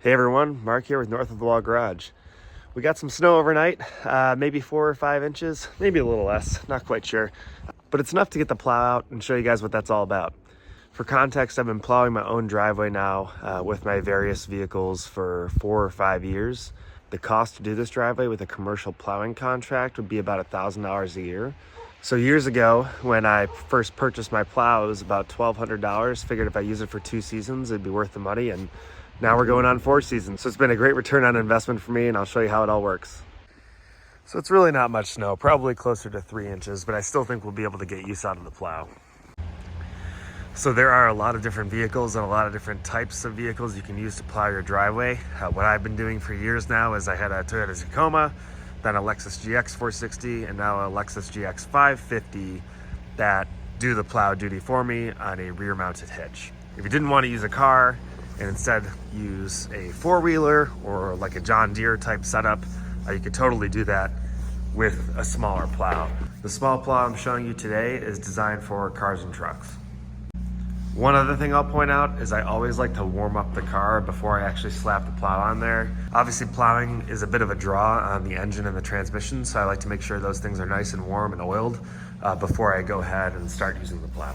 Hey everyone, Mark here with North of the Wall Garage. We got some snow overnight, maybe 4 or 5 inches, maybe a little less, not quite sure. But it's enough to get the plow out and show you guys what that's all about. For context, I've been plowing my own driveway now with my various vehicles for 4 or 5 years. The cost to do this driveway with a commercial plowing contract would be about $1,000 a year. So years ago, when I first purchased my plow, it was about $1,200. Figured if I use it for 2 seasons, it'd be worth the money. And now we're going on 4 seasons. So it's been a great return on investment for me, and I'll show you how it all works. So it's really not much snow, probably closer to 3 inches, but I still think we'll be able to get use out of the plow. So there are a lot of different vehicles and a lot of different types of vehicles you can use to plow your driveway. What I've been doing for years now is I had a Toyota Tacoma, then a Lexus GX460, and now a Lexus GX550 that do the plow duty for me on a rear mounted hitch. If you didn't want to use a car and instead use a 4-wheeler or like a John Deere type setup, you could totally do that with a smaller plow. The small plow I'm showing you today is designed for cars and trucks. One other thing I'll point out is I always like to warm up the car before I actually slap the plow on there. Obviously plowing is a bit of a draw on the engine and the transmission, so I like to make sure those things are nice and warm and oiled before I go ahead and start using the plow.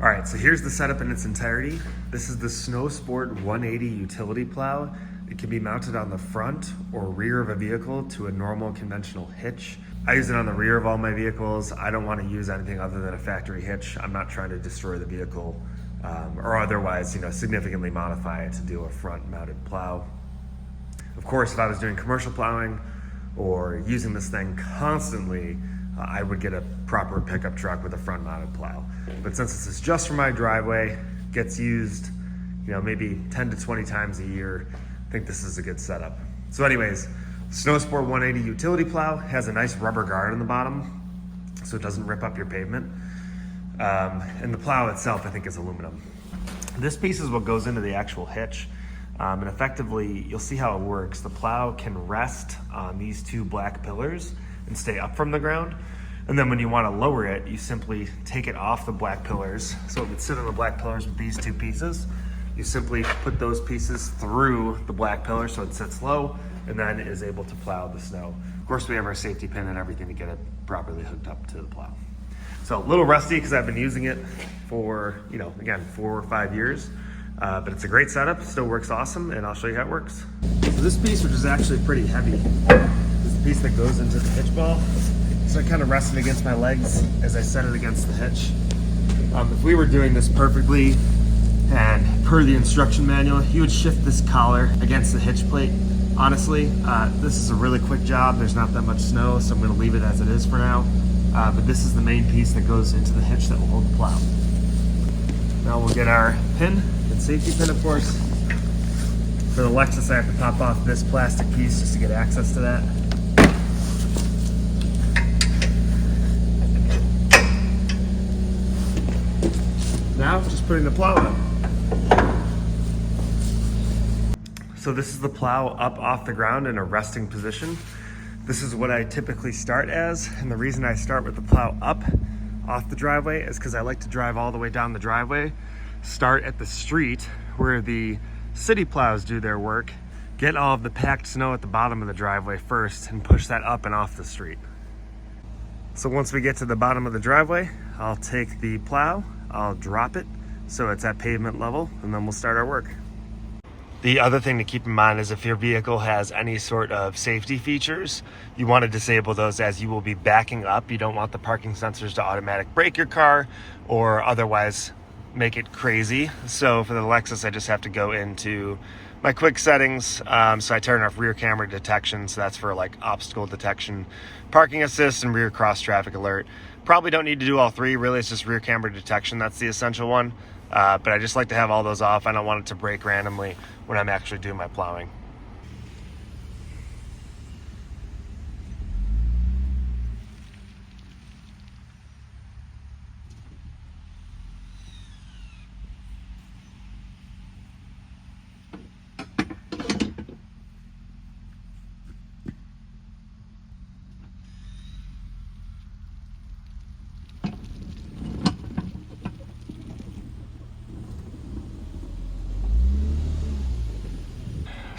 All right, so here's the setup in its entirety. This is the Snowsport 180 utility plow. It can be mounted on the front or rear of a vehicle to a normal conventional hitch. I use it on the rear of all my vehicles. I don't want to use anything other than a factory hitch. I'm not trying to destroy the vehicle or otherwise, significantly modify it to do a front mounted plow. Of course, if I was doing commercial plowing or using this thing constantly, I would get a proper pickup truck with a front mounted plow. But since this is just for my driveway, gets used, maybe 10 to 20 times a year, I think this is a good setup. So anyways, Snowsport 180 utility plow has a nice rubber guard on the bottom so it doesn't rip up your pavement. And the plow itself, I think, is aluminum. This piece is what goes into the actual hitch. And effectively, you'll see how it works. The plow can rest on these 2 black pillars and stay up from the ground. And then when you want to lower it, you simply take it off the black pillars. So it would sit on the black pillars with these 2 pieces. You simply put those pieces through the black pillar so it sits low and then is able to plow the snow. Of course, we have our safety pin and everything to get it properly hooked up to the plow. So a little rusty because I've been using it for, again, 4 or 5 years. But it's a great setup, still works awesome, and I'll show you how it works. So this piece, which is actually pretty heavy, is the piece that goes into the hitch ball. So I kind of rest it against my legs as I set it against the hitch. If we were doing this perfectly and per the instruction manual, you would shift this collar against the hitch plate. Honestly, this is a really quick job. There's not that much snow, so I'm going to leave it as it is for now. But this is the main piece that goes into the hitch that will hold the plow. Now we'll get our pin and safety pin, of course. For the Lexus, I have to pop off this plastic piece just to get access to that. Now, just putting the plow on. So this is the plow up off the ground in a resting position. This is what I typically start as, and the reason I start with the plow up off the driveway is because I like to drive all the way down the driveway, start at the street where the city plows do their work, get all of the packed snow at the bottom of the driveway first, and push that up and off the street. So once we get to the bottom of the driveway, I'll take the plow, I'll drop it so it's at pavement level, and then we'll start our work. The other thing to keep in mind is if your vehicle has any sort of safety features, you want to disable those as you will be backing up. You don't want the parking sensors to automatic brake your car or otherwise make it crazy. So for the Lexus, I just have to go into my quick settings. So I turn off rear camera detection. So that's for like obstacle detection, parking assist, and rear cross traffic alert. Probably don't need to do all 3. Really, it's just rear camera detection. That's the essential one. But I just like to have all those off. I don't want it to break randomly when I'm actually doing my plowing.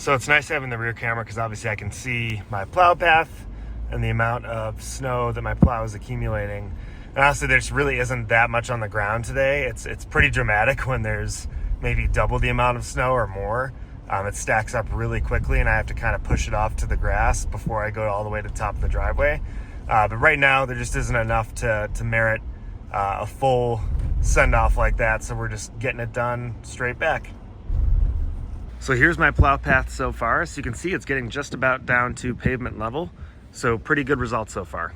So it's nice having the rear camera because obviously I can see my plow path and the amount of snow that my plow is accumulating. And honestly, there really isn't that much on the ground today. It's pretty dramatic when there's maybe double the amount of snow or more. It stacks up really quickly and I have to kind of push it off to the grass before I go all the way to the top of the driveway. But right now there just isn't enough to merit a full send off like that. So we're just getting it done straight back. So here's my plow path so far. So you can see it's getting just about down to pavement level. So pretty good results so far.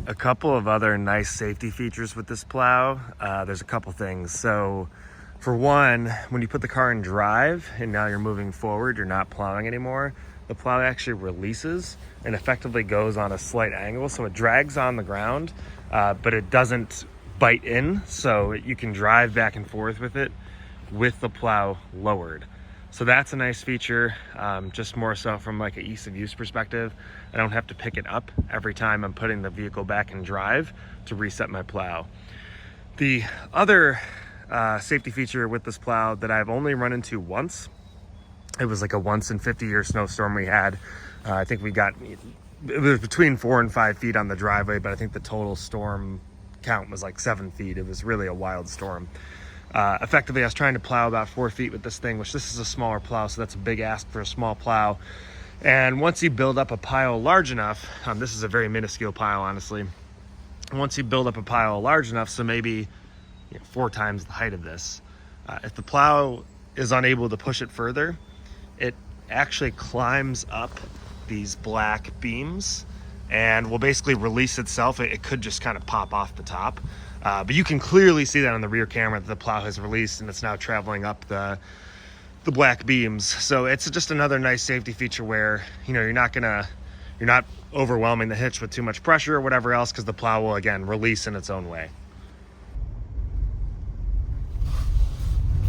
A couple of other nice safety features with this plow. There's a couple things. So for one, when you put the car in drive and now you're moving forward, you're not plowing anymore, the plow actually releases and effectively goes on a slight angle. So it drags on the ground, but it doesn't bite in. So you can drive back and forth with it with the plow lowered. So that's a nice feature, just more so from like an ease of use perspective. I don't have to pick it up every time I'm putting the vehicle back in drive to reset my plow. The other safety feature with this plow that I've only run into once, it was like a once in 50-year snowstorm we had. I think it was between 4 and 5 feet on the driveway, but I think the total storm count was like 7 feet. It was really a wild storm. Effectively, I was trying to plow about 4 feet with this thing, which this is a smaller plow, so that's a big ask for a small plow. And once you build up a pile large enough, this is a very minuscule pile, honestly. Once you build up a pile large enough, so maybe 4 times the height of this, if the plow is unable to push it further, it actually climbs up these black beams and will basically release itself. It could just kind of pop off the top. But you can clearly see that on the rear camera that the plow has released and it's now traveling up the black beams. So it's just another nice safety feature where you're not overwhelming the hitch with too much pressure or whatever else, because the plow will again release in its own way.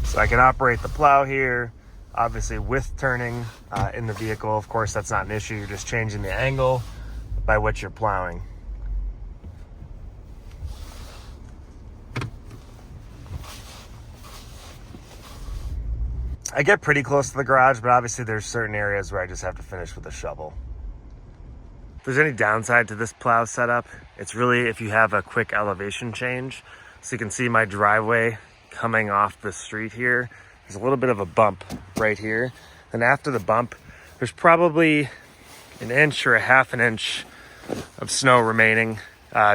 So I can operate the plow here, obviously with turning in the vehicle. Of course, that's not an issue. You're just changing the angle by which you're plowing. I get pretty close to the garage, but obviously there's certain areas where I just have to finish with a shovel. If there's any downside to this plow setup, it's really if you have a quick elevation change. So you can see my driveway coming off the street here. There's a little bit of a bump right here. And after the bump, there's probably an inch or a half an inch of snow remaining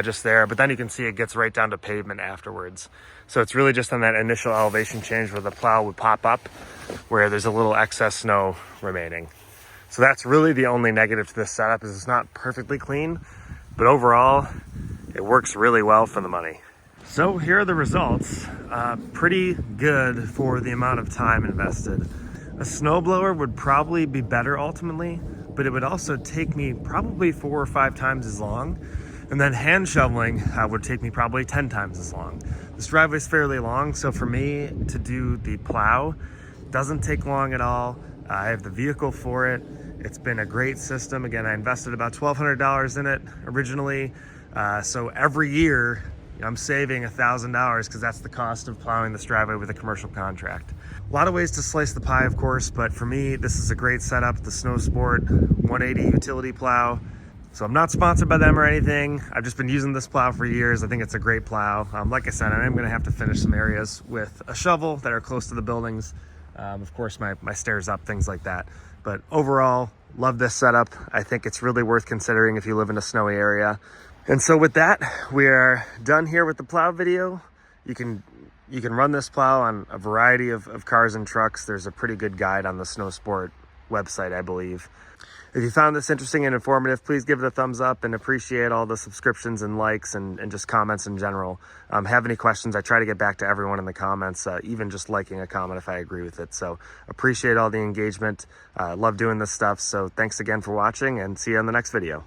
just there. But then you can see it gets right down to pavement afterwards. So it's really just on that initial elevation change where the plow would pop up, where there's a little excess snow remaining. So that's really the only negative to this setup, is it's not perfectly clean, but overall it works really well for the money. So here are the results. Pretty good for the amount of time invested. A snowblower would probably be better ultimately, but it would also take me probably 4 or 5 times as long. And then hand shoveling would take me probably 10 times as long. This driveway is fairly long, so for me to do the plow doesn't take long at all. I have the vehicle for it. It's been a great system. Again, I invested about $1,200 in it originally. So every year I'm saving $1,000 because that's the cost of plowing this driveway with a commercial contract. A lot of ways to slice the pie, of course, but for me, this is a great setup, the Snowsport 180 utility plow. So I'm not sponsored by them or anything. I've just been using this plow for years. I think it's a great plow. Like I said, I am gonna have to finish some areas with a shovel that are close to the buildings. Of course, my stairs up, things like that. But overall, love this setup. I think it's really worth considering if you live in a snowy area. And so with that, we are done here with the plow video. You can You can run this plow on a variety of cars and trucks. There's a pretty good guide on the Snowsport website, I believe. If you found this interesting and informative, please give it a thumbs up, and appreciate all the subscriptions and likes and just comments in general. Have any questions, I try to get back to everyone in the comments, even just liking a comment if I agree with it. So appreciate all the engagement. Love doing this stuff. So thanks again for watching, and see you on the next video.